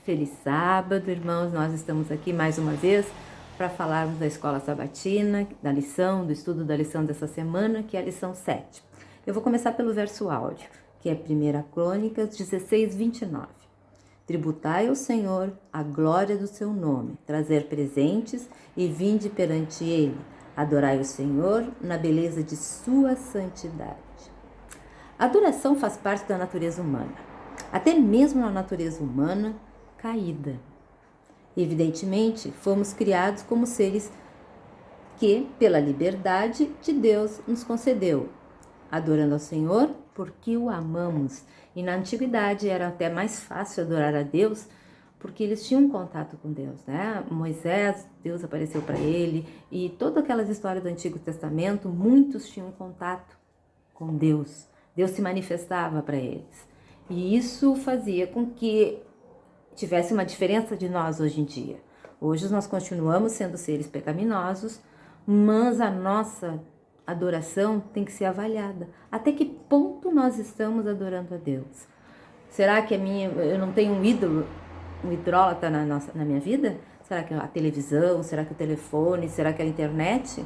Feliz sábado, irmãos. Nós estamos aqui mais uma vez para falarmos da escola sabatina, da lição, do estudo da lição dessa semana, que é a lição 7. Eu vou começar pelo verso áudio, que é 1 Crônicas 16, 29. Tributai ao Senhor a glória do seu nome, trazer presentes e vinde perante ele. Adorai o Senhor na beleza de sua santidade. A adoração faz parte da natureza humana, até mesmo na natureza humana caída. Evidentemente, fomos criados como seres que, pela liberdade de Deus, nos concedeu, adorando ao Senhor porque o amamos. E na antiguidade era até mais fácil adorar a Deus porque eles tinham um contato com Deus, né? Moisés, Deus apareceu para ele, e todas aquelas histórias do Antigo Testamento, muitos tinham contato com Deus. Deus se manifestava para eles. E isso fazia com que tivesse uma diferença de nós hoje em dia. Hoje nós continuamos sendo seres pecaminosos, mas a nossa adoração tem que ser avaliada. Até que ponto nós estamos adorando a Deus? Será que eu não tenho um ídolo, um idólatra na minha vida? Será que a televisão? Será que o telefone? Será que a internet?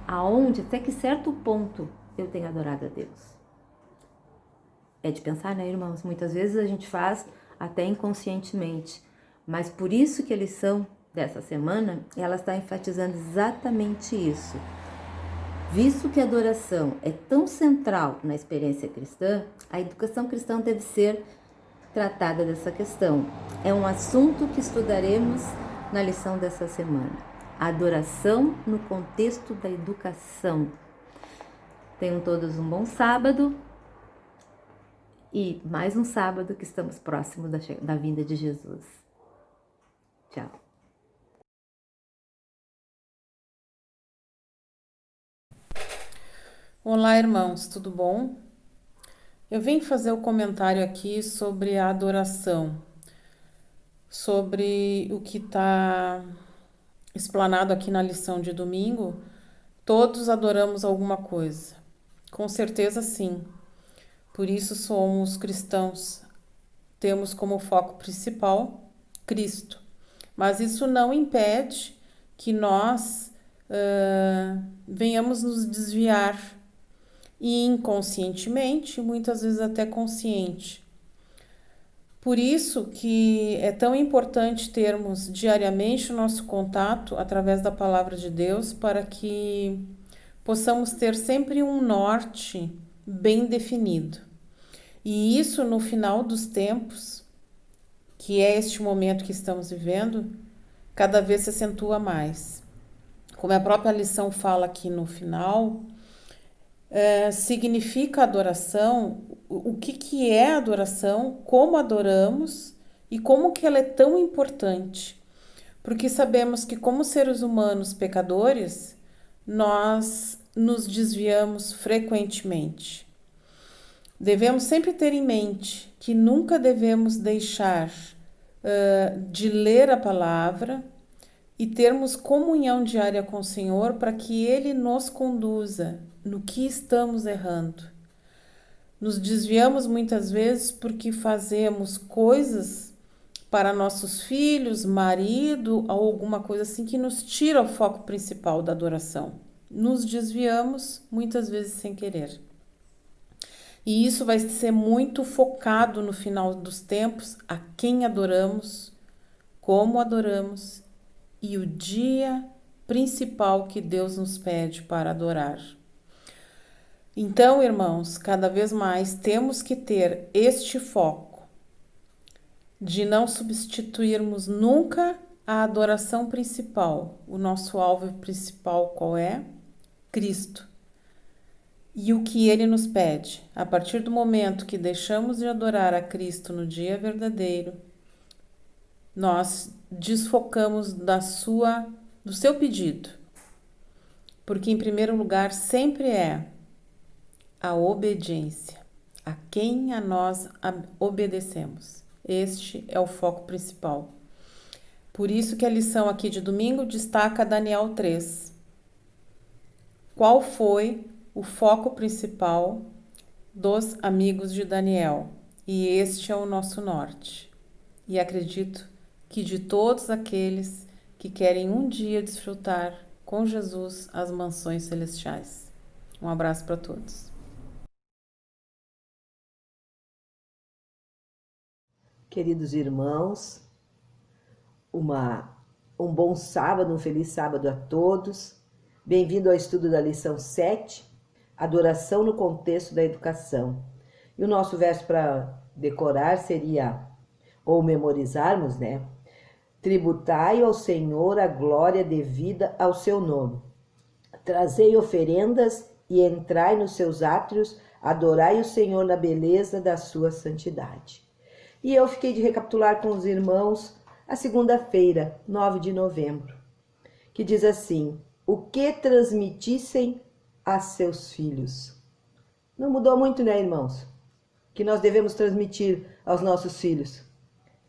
Aonde, até que certo ponto eu tenho adorado a Deus? É de pensar, né, irmãos? Muitas vezes a gente faz até inconscientemente, mas por isso que a lição dessa semana, ela está enfatizando exatamente isso. Visto que a adoração é tão central na experiência cristã, a educação cristã deve ser tratada dessa questão. É um assunto que estudaremos na lição dessa semana. A adoração no contexto da educação. Tenham todos um bom sábado. E mais um sábado que estamos próximos da vinda de Jesus. Tchau. Olá, irmãos, tudo bom? Eu vim fazer o comentário aqui sobre a adoração, sobre o que está explanado aqui na lição de domingo. Todos adoramos alguma coisa, com certeza sim. Por isso somos cristãos, temos como foco principal Cristo. Mas isso não impede que nós venhamos nos desviar e inconscientemente, muitas vezes até consciente. Por isso que é tão importante termos diariamente o nosso contato através da palavra de Deus para que possamos ter sempre um norte bem definido. E isso no final dos tempos, que é este momento que estamos vivendo, cada vez se acentua mais. Como a própria lição fala aqui no final, significa adoração, o que é adoração, como adoramos e como que ela é tão importante. Porque sabemos que como seres humanos pecadores, nós nos desviamos frequentemente. Devemos sempre ter em mente que nunca devemos deixar de ler a palavra e termos comunhão diária com o Senhor para que Ele nos conduza no que estamos errando. Nos desviamos muitas vezes porque fazemos coisas para nossos filhos, marido, ou alguma coisa assim que nos tira o foco principal da adoração. Nos desviamos muitas vezes sem querer. E isso vai ser muito focado no final dos tempos a quem adoramos, como adoramos e o dia principal que Deus nos pede para adorar. Então, irmãos, cada vez mais temos que ter este foco de não substituirmos nunca a adoração principal. O nosso alvo principal qual é? Cristo. E o que ele nos pede? A partir do momento que deixamos de adorar a Cristo no dia verdadeiro, nós desfocamos do seu pedido. Porque em primeiro lugar sempre é a obediência, a quem a nós obedecemos. Este é o foco principal. Por isso que a lição aqui de domingo destaca Daniel 3. Qual foi o foco principal dos amigos de Daniel? E este é o nosso norte. e acredito que de todos aqueles que querem um dia desfrutar com Jesus as mansões celestiais. Um abraço para todos. Queridos irmãos, um bom sábado, um feliz sábado a todos. Bem-vindo ao estudo da lição 7, adoração no contexto da educação. E o nosso verso para decorar seria, ou memorizarmos, né? Tributai ao Senhor a glória devida ao seu nome. Trazei oferendas e entrai nos seus átrios, adorai o Senhor na beleza da sua santidade. E eu fiquei de recapitular com os irmãos a segunda-feira, 9 de novembro, que diz assim: o que transmitissem a seus filhos. Não mudou muito, né, irmãos? Que nós devemos transmitir aos nossos filhos: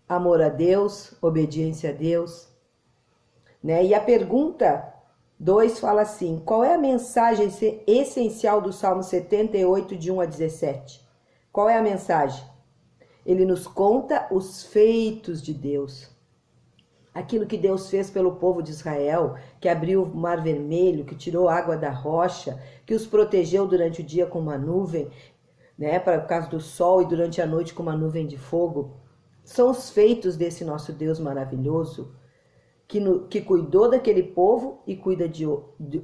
amor a Deus, obediência a Deus, né? E a pergunta 2 fala assim: qual é a mensagem essencial do Salmo 78, de 1 a 17? Qual é a mensagem? Ele nos conta os feitos de Deus. Aquilo que Deus fez pelo povo de Israel, que abriu o Mar Vermelho, que tirou água da rocha, que os protegeu durante o dia com uma nuvem, né, por causa do sol, e durante a noite com uma nuvem de fogo. São os feitos desse nosso Deus maravilhoso, que cuidou daquele povo e cuida de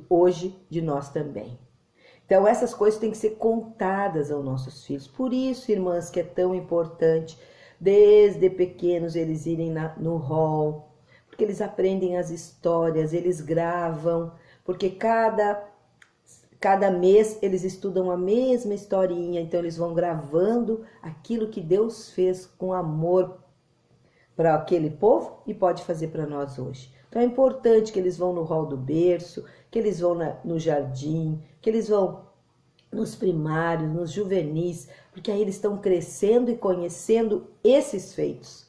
hoje de nós também. Então essas coisas têm que ser contadas aos nossos filhos. Por isso, irmãs, que é tão importante, desde pequenos, eles irem no hall, porque eles aprendem as histórias, eles gravam, porque cada mês eles estudam a mesma historinha, então eles vão gravando aquilo que Deus fez com amor para aquele povo e pode fazer para nós hoje. Então é importante que eles vão no hall do berço, que eles vão no jardim, que eles vão nos primários, nos juvenis, porque aí eles estão crescendo e conhecendo esses feitos,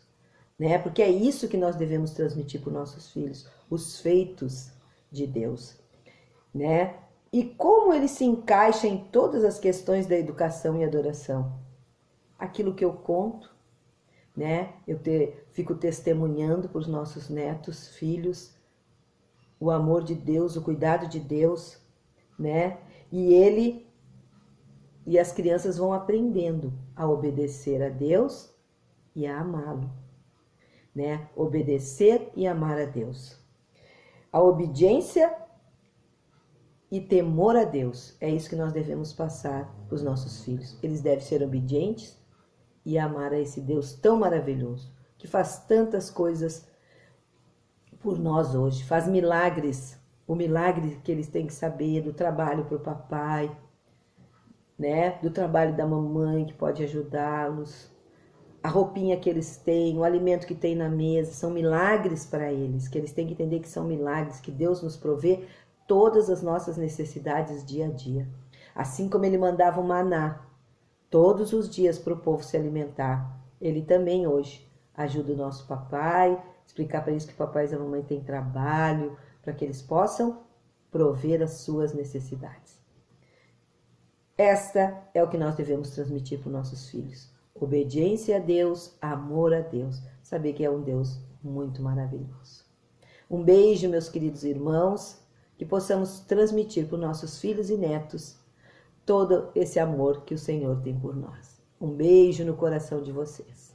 né? Porque é isso que nós devemos transmitir para os nossos filhos, os feitos de Deus, né? E como ele se encaixa em todas as questões da educação e adoração? Aquilo que eu conto, né? Fico testemunhando para os nossos netos, filhos, o amor de Deus, o cuidado de Deus, né? E as crianças vão aprendendo a obedecer a Deus e a amá-lo, né? Obedecer e amar a Deus. A obediência e temor a Deus, é isso que nós devemos passar para os nossos filhos. Eles devem ser obedientes e amar a esse Deus tão maravilhoso, que faz tantas coisas por nós hoje, faz milagres, o milagre que eles têm que saber do trabalho para o papai, né? Do trabalho da mamãe que pode ajudá-los, a roupinha que eles têm, o alimento que tem na mesa, são milagres para eles, que eles têm que entender que são milagres, que Deus nos provê todas as nossas necessidades dia a dia. Assim como ele mandava o maná todos os dias para o povo se alimentar, ele também hoje ajuda o nosso papai, explicar para eles que o papai e a mamãe têm trabalho, para que eles possam prover as suas necessidades. Esta é o que nós devemos transmitir para os nossos filhos. Obediência a Deus, amor a Deus. Saber que é um Deus muito maravilhoso. Um beijo, meus queridos irmãos, que possamos transmitir para os nossos filhos e netos todo esse amor que o Senhor tem por nós. Um beijo no coração de vocês.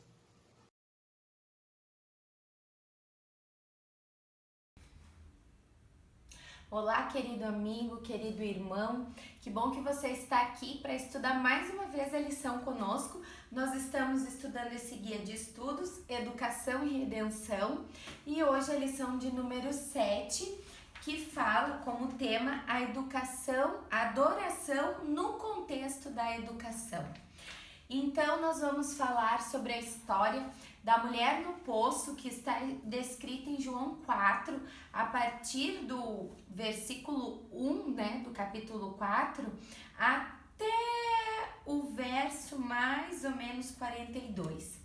Olá, querido amigo, querido irmão, que bom que você está aqui para estudar mais uma vez a lição conosco. Nós estamos estudando esse guia de estudos, Educação e Redenção, e hoje a lição de número 7, que fala como tema a educação, a adoração no contexto da educação. Então, nós vamos falar sobre a história da mulher no poço, que está descrita em João 4, a partir do versículo 1, né, do capítulo 4, até o verso mais ou menos 42.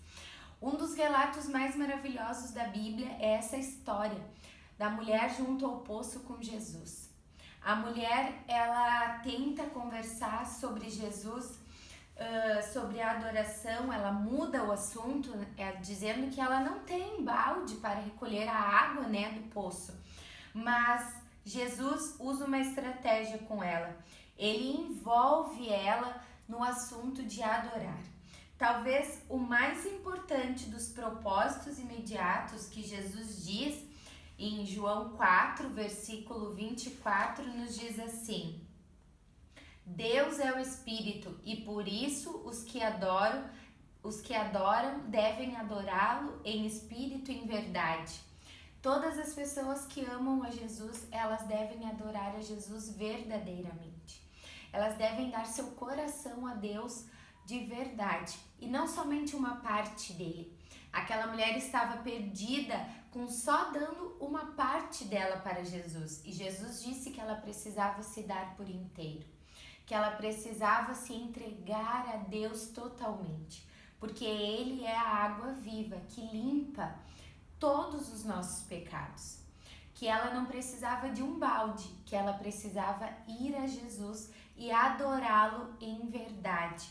Um dos relatos mais maravilhosos da Bíblia é essa história da mulher junto ao poço com Jesus. A mulher, ela tenta conversar sobre Jesus sobre a adoração, ela muda o assunto, dizendo que ela não tem balde para recolher a água, né, do poço. Mas Jesus usa uma estratégia com ela. Ele envolve ela no assunto de adorar. Talvez o mais importante dos propósitos imediatos que Jesus diz em João 4, versículo 24, nos diz assim: Deus é o Espírito e por isso os que adoram devem adorá-lo em espírito e em verdade. Todas as pessoas que amam a Jesus, elas devem adorar a Jesus verdadeiramente. Elas devem dar seu coração a Deus de verdade e não somente uma parte dele. Aquela mulher estava perdida com só dando uma parte dela para Jesus, e Jesus disse que ela precisava se dar por inteiro, que ela precisava se entregar a Deus totalmente, porque Ele é a água viva que limpa todos os nossos pecados, que ela não precisava de um balde, que ela precisava ir a Jesus e adorá-lo em verdade.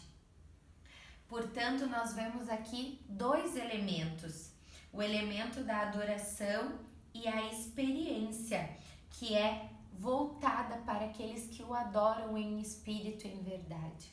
Portanto, nós vemos aqui dois elementos, o elemento da adoração e a experiência, que é voltada para aqueles que o adoram em espírito e em verdade.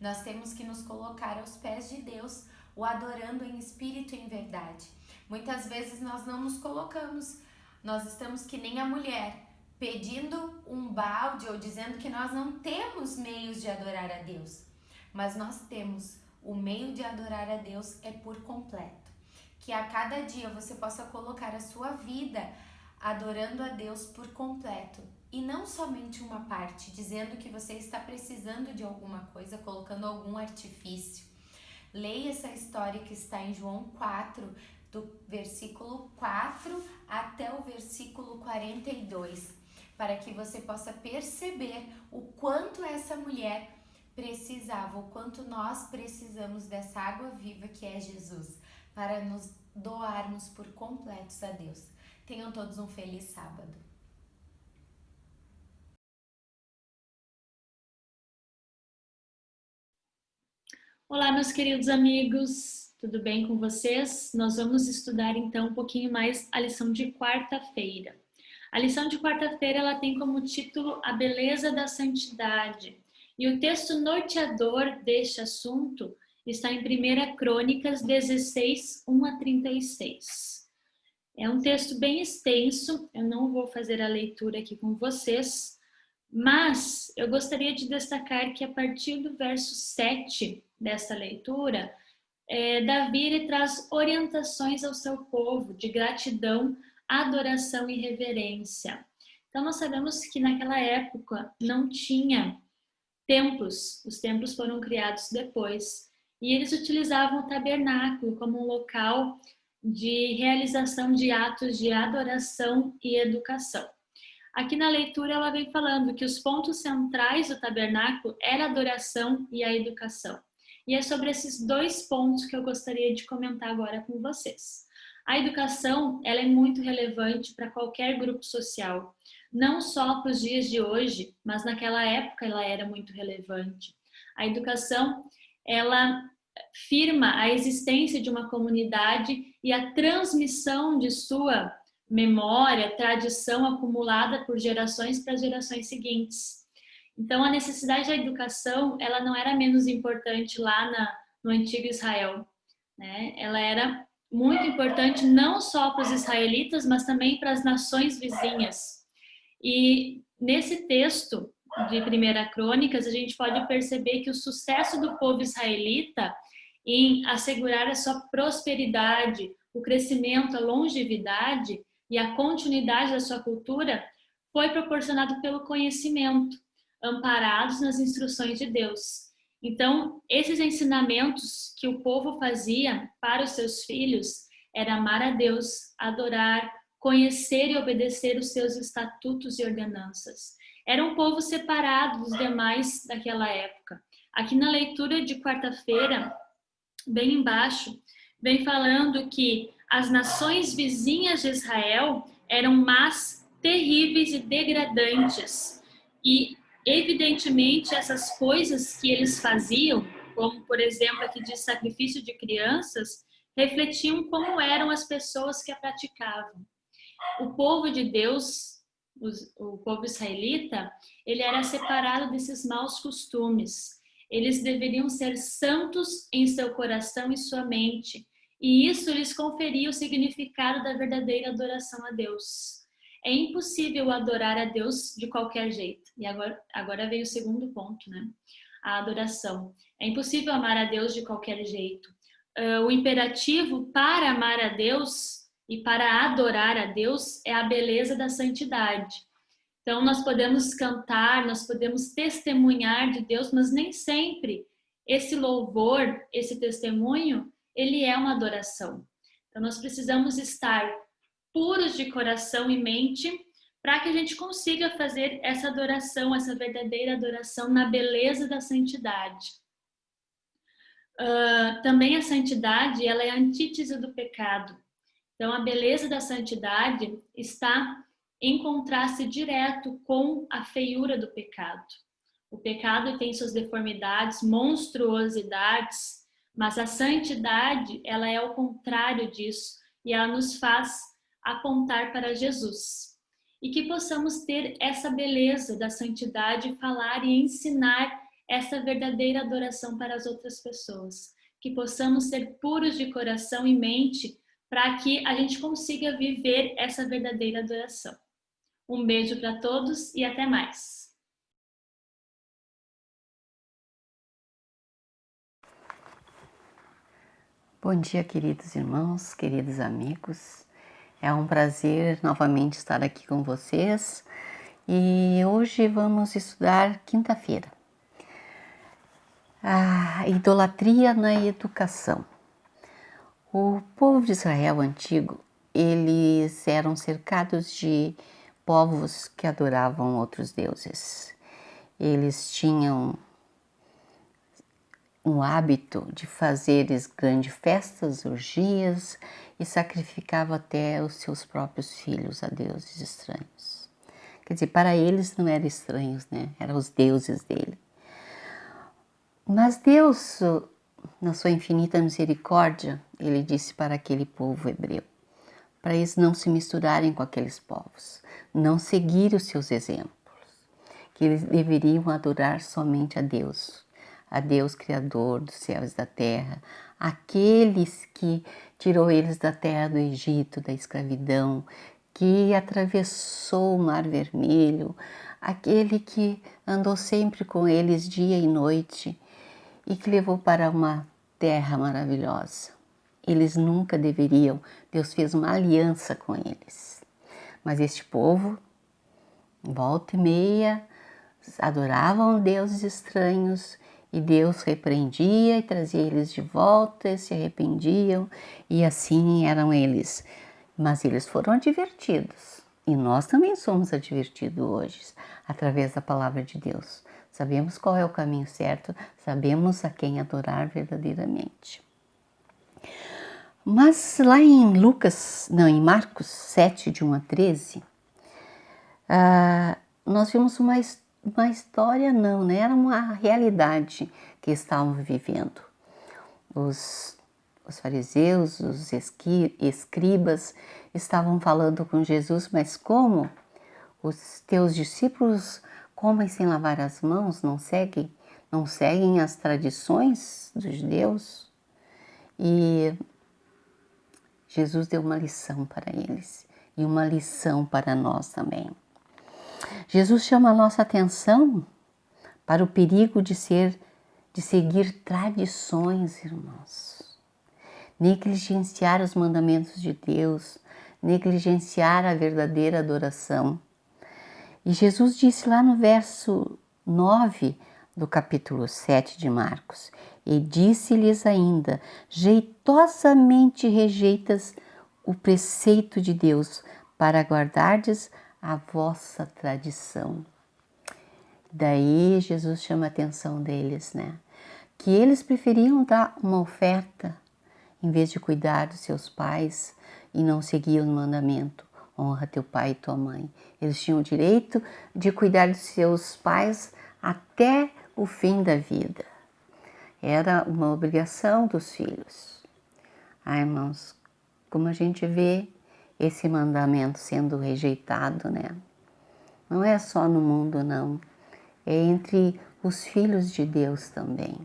Nós temos que nos colocar aos pés de Deus, o adorando em espírito e em verdade. Muitas vezes nós não nos colocamos, nós estamos que nem a mulher, pedindo um balde ou dizendo que nós não temos meios de adorar a Deus, mas nós temos. O meio de adorar a Deus é por completo. Que a cada dia você possa colocar a sua vida adorando a Deus por completo. E não somente uma parte, dizendo que você está precisando de alguma coisa, colocando algum artifício. Leia essa história que está em João 4, do versículo 4 até o versículo 42, para que você possa perceber o quanto essa mulher precisava, o quanto nós precisamos dessa água viva que é Jesus, para nos doarmos por completos a Deus. Tenham todos um feliz sábado. Olá, meus queridos amigos, tudo bem com vocês? Nós vamos estudar então um pouquinho mais a lição de quarta-feira. A lição de quarta-feira ela tem como título A Beleza da Santidade. E o texto norteador deste assunto está em 1 Crônicas 16, 1 a 36. É um texto bem extenso, eu não vou fazer a leitura aqui com vocês, mas eu gostaria de destacar que a partir do verso 7 dessa leitura, Davi traz orientações ao seu povo de gratidão, adoração e reverência. Então nós sabemos que naquela época não tinha templos, os templos foram criados depois, e eles utilizavam o tabernáculo como um local de realização de atos de adoração e educação. Aqui na leitura ela vem falando que os pontos centrais do tabernáculo era a adoração e a educação. E é sobre esses dois pontos que eu gostaria de comentar agora com vocês. A educação, ela é muito relevante para qualquer grupo social, não só para os dias de hoje, mas naquela época ela era muito relevante. A educação, ela firma a existência de uma comunidade e a transmissão de sua memória, tradição acumulada por gerações para gerações seguintes. Então, a necessidade da educação, ela não era menos importante lá no antigo Israel, né? Ela era muito importante não só para os israelitas, mas também para as nações vizinhas. E nesse texto de 1 Crônicas, a gente pode perceber que o sucesso do povo israelita em assegurar a sua prosperidade, o crescimento, a longevidade e a continuidade da sua cultura foi proporcionado pelo conhecimento, amparados nas instruções de Deus. Então, esses ensinamentos que o povo fazia para os seus filhos era amar a Deus, adorar, conhecer e obedecer os seus estatutos e ordenanças. Era um povo separado dos demais daquela época. Aqui na leitura de quarta-feira, bem embaixo, vem falando que as nações vizinhas de Israel eram más, terríveis e degradantes. E, evidentemente, essas coisas que eles faziam como, por exemplo, aqui de sacrifício de crianças, refletiam como eram as pessoas que a praticavam. O povo de Deus, o povo israelita, ele era separado desses maus costumes. Eles deveriam ser santos em seu coração e sua mente, e isso lhes conferia o significado da verdadeira adoração a Deus. É impossível adorar a Deus de qualquer jeito. E agora veio o segundo ponto, né? A adoração. É impossível amar a Deus de qualquer jeito. O imperativo para amar a Deus e para adorar a Deus é a beleza da santidade. Então, nós podemos cantar, nós podemos testemunhar de Deus, mas nem sempre esse louvor, esse testemunho, ele é uma adoração. Então, nós precisamos estar puros de coração e mente para que a gente consiga fazer essa adoração, essa verdadeira adoração na beleza da santidade. Também a santidade, ela é a antítese do pecado. Então, a beleza da santidade está em contraste direto com a feiura do pecado. O pecado tem suas deformidades, monstruosidades, mas a santidade, ela é o contrário disso e ela nos faz apontar para Jesus. E que possamos ter essa beleza da santidade, falar e ensinar essa verdadeira adoração para as outras pessoas. Que possamos ser puros de coração e mente para que a gente consiga viver essa verdadeira adoração. Um beijo para todos e até mais. Bom dia, queridos irmãos, queridos amigos. É um prazer novamente estar aqui com vocês e hoje vamos estudar quinta-feira. A idolatria na educação. O povo de Israel antigo, eles eram cercados de povos que adoravam outros deuses. Eles tinham um hábito de fazer grandes festas, orgias e sacrificavam até os seus próprios filhos a deuses estranhos. Quer dizer, para eles não eram estranhos, né? Eram os deuses dele. Mas Deus, na sua infinita misericórdia, ele disse para aquele povo hebreu, para eles não se misturarem com aqueles povos, não seguir os seus exemplos, que eles deveriam adorar somente a Deus Criador dos céus e da terra, aqueles que tirou eles da terra do Egito, da escravidão, que atravessou o Mar Vermelho, aquele que andou sempre com eles dia e noite e que levou para uma terra maravilhosa. Eles nunca deveriam, Deus fez uma aliança com eles. Mas este povo, volta e meia, adoravam deuses estranhos e Deus repreendia e trazia eles de volta, e se arrependiam e assim eram eles. Mas eles foram advertidos e nós também somos advertidos hoje através da palavra de Deus. Sabemos qual é o caminho certo, sabemos a quem adorar verdadeiramente. Mas lá em Marcos 7, de 1 a 13, nós vimos uma história não, né? Era uma realidade que estavam vivendo. Os fariseus, os escribas estavam falando com Jesus, mas como os teus discípulos comem sem lavar as mãos, não seguem as tradições dos judeus? E Jesus deu uma lição para eles e uma lição para nós também. Jesus chama a nossa atenção para o perigo de seguir tradições, irmãos. Negligenciar os mandamentos de Deus, negligenciar a verdadeira adoração. E Jesus disse lá no verso 9 do capítulo 7 de Marcos, e disse-lhes ainda, jeitosamente rejeitas o preceito de Deus para guardardes a vossa tradição. Daí Jesus chama a atenção deles, né? Que eles preferiam dar uma oferta em vez de cuidar dos seus pais e não seguiam o mandamento, honra teu pai e tua mãe. Eles tinham o direito de cuidar dos seus pais até o fim da vida. era uma obrigação dos filhos. Irmãos, como a gente vê esse mandamento sendo rejeitado, né? Não é só no mundo, não. É entre os filhos de Deus também.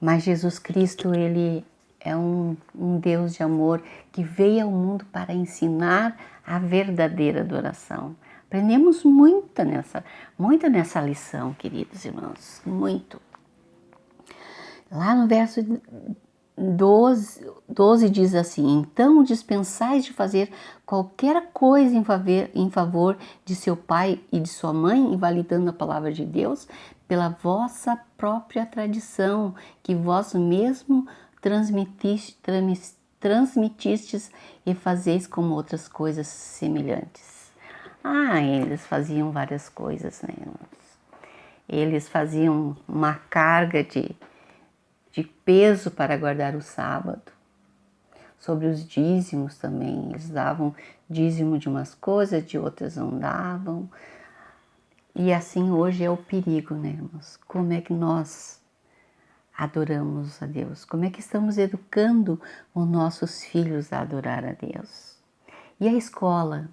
Mas Jesus Cristo, Ele é um Deus de amor que veio ao mundo para ensinar a verdadeira adoração. Aprendemos muito nessa lição, queridos irmãos, muito. Lá no verso 12 diz assim: então dispensais de fazer qualquer coisa em favor de seu pai e de sua mãe, invalidando a palavra de Deus, pela vossa própria tradição, que vós mesmo transmitistes e fazeis como outras coisas semelhantes. Eles faziam várias coisas, né, irmãos? Eles faziam uma carga de peso para guardar o sábado. Sobre os dízimos também, eles davam dízimo de umas coisas, de outras não davam. E assim hoje é o perigo, né, irmãos? Como é que nós adoramos a Deus? Como é que estamos educando os nossos filhos a adorar a Deus? E a escola?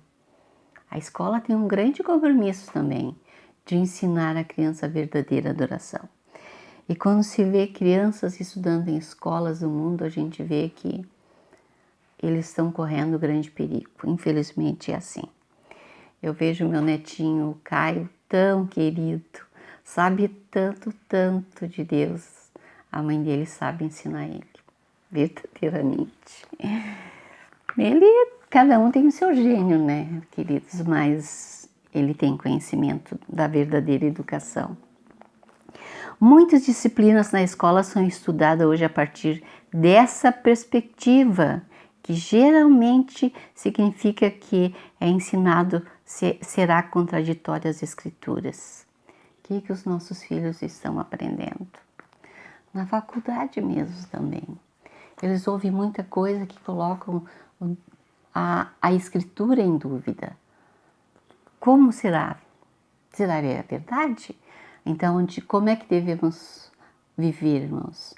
A escola tem um grande compromisso também de ensinar a criança a verdadeira adoração. E quando se vê crianças estudando em escolas do mundo, a gente vê que eles estão correndo grande perigo. Infelizmente é assim. Eu vejo meu netinho, o Caio, tão querido, sabe tanto de Deus. A mãe dele sabe ensinar ele, verdadeiramente. Cada um tem o seu gênio, né, queridos? Mas ele tem conhecimento da verdadeira educação. Muitas disciplinas na escola são estudadas hoje a partir dessa perspectiva, que geralmente significa que é ensinado será contraditório às escrituras. O que os nossos filhos estão aprendendo? Na faculdade mesmo também. Eles ouvem muita coisa que colocam a escritura em dúvida. Como será? Será que é verdade? Então, como é que devemos viver, irmãos?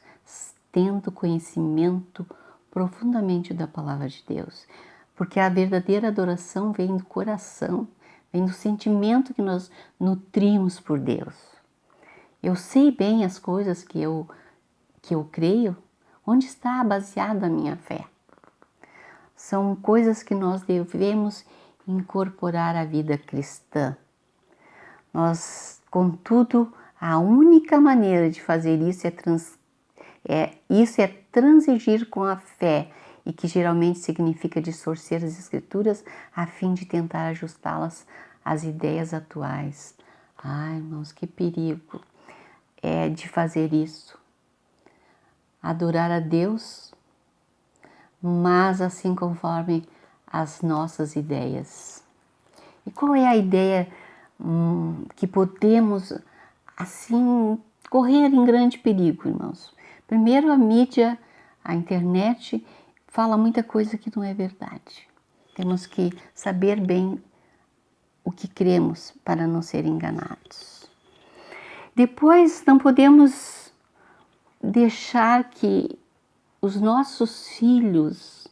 Tendo conhecimento profundamente da palavra de Deus. Porque a verdadeira adoração vem do coração, vem do sentimento que nós nutrimos por Deus. Eu sei bem as coisas que eu creio, onde está baseada a minha fé. São coisas que nós devemos incorporar à vida cristã. Contudo, a única maneira de fazer isso é transigir com a fé, e que geralmente significa distorcer as escrituras a fim de tentar ajustá-las às ideias atuais. Irmãos, que perigo é de fazer isso. Adorar a Deus, mas assim conforme as nossas ideias. E qual é a ideia que podemos, assim, correr em grande perigo, irmãos? Primeiro, a mídia, a internet, fala muita coisa que não é verdade. Temos que saber bem o que cremos para não ser enganados. Depois, não podemos deixar que os nossos filhos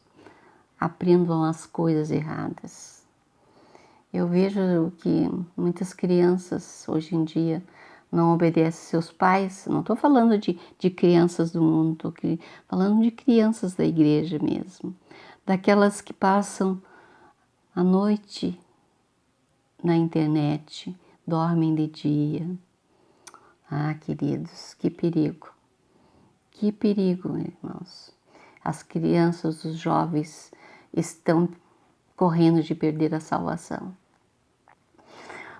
aprendam as coisas erradas. Eu vejo que muitas crianças hoje em dia não obedecem seus pais. Não estou falando de crianças do mundo, estou falando de crianças da igreja mesmo. Daquelas que passam a noite na internet, dormem de dia. Queridos, que perigo. Que perigo, irmãos. As crianças, os jovens estão correndo de perder a salvação.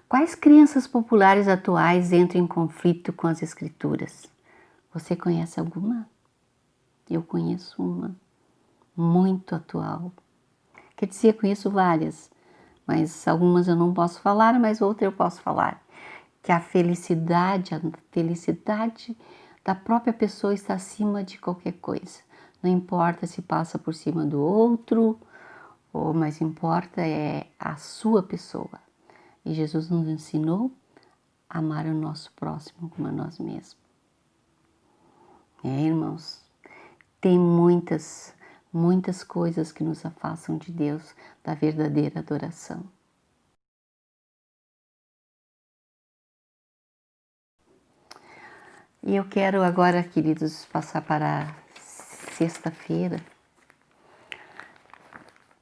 Quais crenças populares atuais entram em conflito com as escrituras? Você conhece alguma? Eu conheço uma, muito atual. Quer dizer, conheço várias, mas algumas eu não posso falar, mas outra eu posso falar. Que a felicidade da própria pessoa está acima de qualquer coisa. Não importa se passa por cima do outro, mas importa é a sua pessoa. E Jesus nos ensinou a amar o nosso próximo como a nós mesmos. Irmãos, tem muitas coisas que nos afastam de Deus, da verdadeira adoração. E eu quero agora, queridos, passar para a sexta-feira.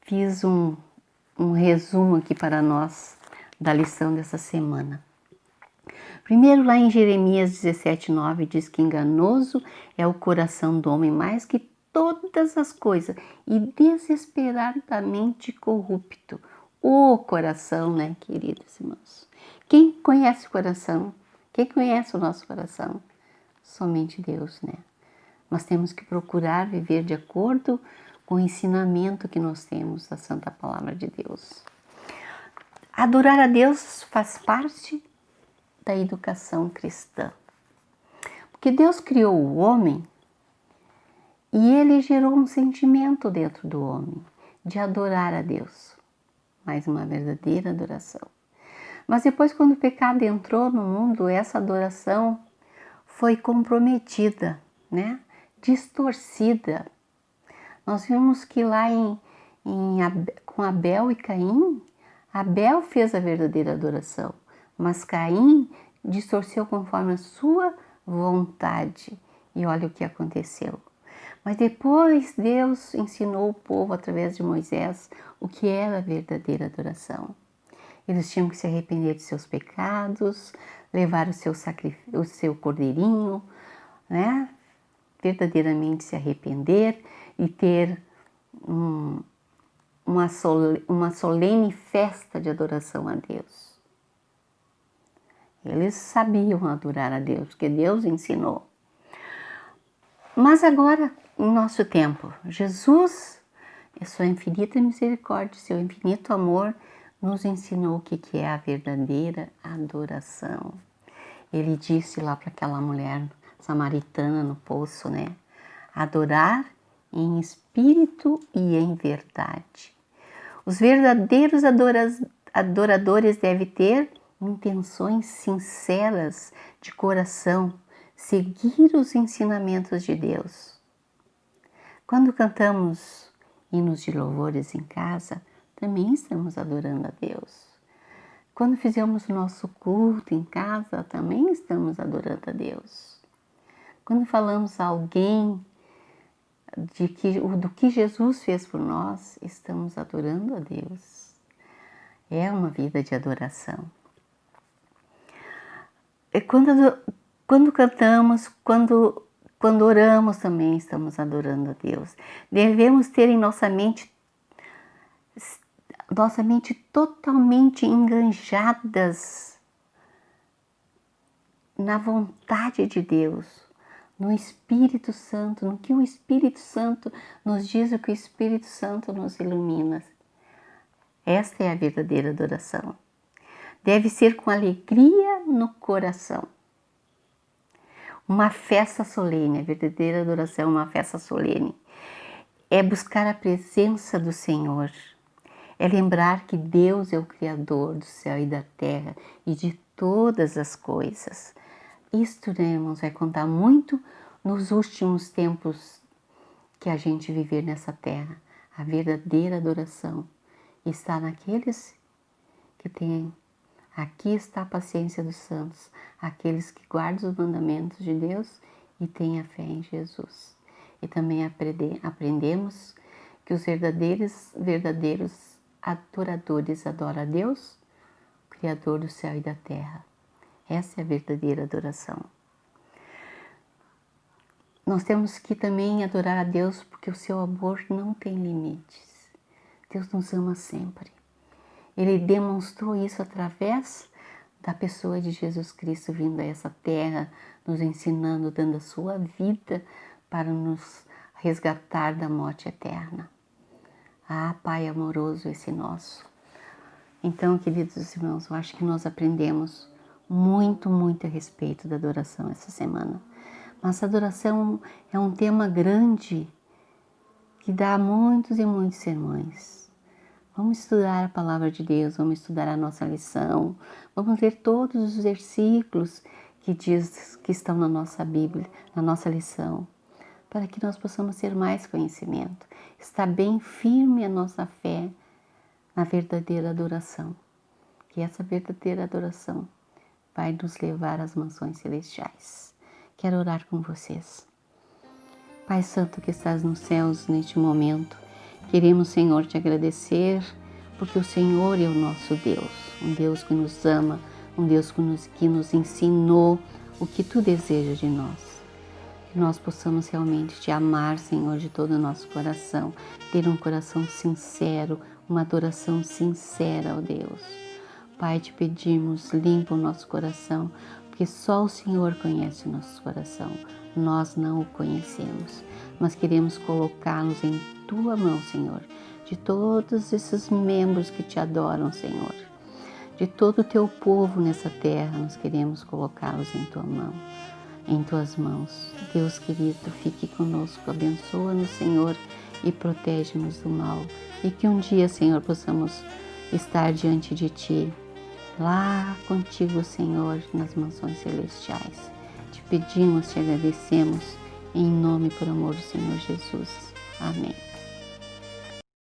Fiz um resumo aqui para nós da lição dessa semana. Primeiro, lá em Jeremias 17:9, diz que enganoso é o coração do homem mais que todas as coisas e desesperadamente corrupto. O coração, né, queridos irmãos? Quem conhece o coração? Quem conhece o nosso coração? Somente Deus, né? Nós temos que procurar viver de acordo com o ensinamento que nós temos da Santa Palavra de Deus. Adorar a Deus faz parte da educação cristã. Porque Deus criou o homem e ele gerou um sentimento dentro do homem de adorar a Deus. Mais uma verdadeira adoração. Mas depois, quando o pecado entrou no mundo, essa adoração foi comprometida, né? Distorcida. Nós vimos que lá com Abel e Caim, Abel fez a verdadeira adoração, mas Caim distorceu conforme a sua vontade. E olha o que aconteceu. Mas depois Deus ensinou o povo através de Moisés o que era a verdadeira adoração. Eles tinham que se arrepender de seus pecados, levar o seu cordeirinho, né? Verdadeiramente se arrepender e ter uma solene festa de adoração a Deus. Eles sabiam adorar a Deus, porque Deus ensinou. Mas agora, em nosso tempo, Jesus, em sua infinita misericórdia, seu infinito amor, nos ensinou o que é a verdadeira adoração. Ele disse lá para aquela mulher samaritana no poço, né? Adorar em espírito e em verdade. Os verdadeiros adoradores devem ter intenções sinceras de coração, seguir os ensinamentos de Deus. Quando cantamos hinos de louvores em casa, também estamos adorando a Deus. Quando fizemos o nosso culto em casa, também estamos adorando a Deus. Quando falamos a alguém do que Jesus fez por nós, estamos adorando a Deus. É uma vida de adoração. E quando cantamos, quando oramos, também estamos adorando a Deus. Devemos ter em nossa mente totalmente enganjadas na vontade de Deus, no Espírito Santo, no que o Espírito Santo nos diz, o que o Espírito Santo nos ilumina. Esta é a verdadeira adoração. Deve ser com alegria no coração. Uma festa solene, a verdadeira adoração é uma festa solene. É buscar a presença do Senhor. É lembrar que Deus é o Criador do céu e da terra e de todas as coisas. Isto, né, irmãos, vai contar muito nos últimos tempos que a gente viver nessa terra. A verdadeira adoração está naqueles que têm. Aqui está a paciência dos santos, aqueles que guardam os mandamentos de Deus e têm a fé em Jesus. E também aprendemos que os verdadeiros adoradores adoram a Deus, o Criador do céu e da terra. Essa é a verdadeira adoração. Nós temos que também adorar a Deus porque o seu amor não tem limites. Deus nos ama sempre. Ele demonstrou isso através da pessoa de Jesus Cristo vindo a essa terra, nos ensinando, dando a sua vida para nos resgatar da morte eterna. Ah, Pai amoroso esse nosso. Então, queridos irmãos, eu acho que nós aprendemos muito a respeito da adoração essa semana. Mas a adoração é um tema grande que dá muitos e muitos sermões. Vamos estudar a palavra de Deus, vamos estudar a nossa lição, vamos ler todos os versículos que diz que estão na nossa Bíblia, na nossa lição, para que nós possamos ter mais conhecimento, estar bem firme a nossa fé na verdadeira adoração, que essa verdadeira adoração vai nos levar às mansões celestiais. Quero orar com vocês. Pai Santo que estás nos céus neste momento, queremos, Senhor, te agradecer, porque o Senhor é o nosso Deus, um Deus que nos ama, um Deus que nos ensinou o que Tu desejas de nós. Que nós possamos realmente Te amar, Senhor, de todo o nosso coração, ter um coração sincero, uma adoração sincera, ó Deus. Pai, Te pedimos, limpa o nosso coração, porque só o Senhor conhece o nosso coração. Nós não o conhecemos, mas queremos colocá-los em Tua mão, Senhor, de todos esses membros que Te adoram, Senhor. De todo o Teu povo nessa terra, nós queremos colocá-los em Tua mão, em Tuas mãos. Deus querido, fique conosco, abençoa-nos, Senhor, e protege-nos do mal. E que um dia, Senhor, possamos estar diante de Ti, lá contigo, Senhor, nas mansões celestiais. Te pedimos, Te agradecemos, em nome e por amor do Senhor Jesus. Amém.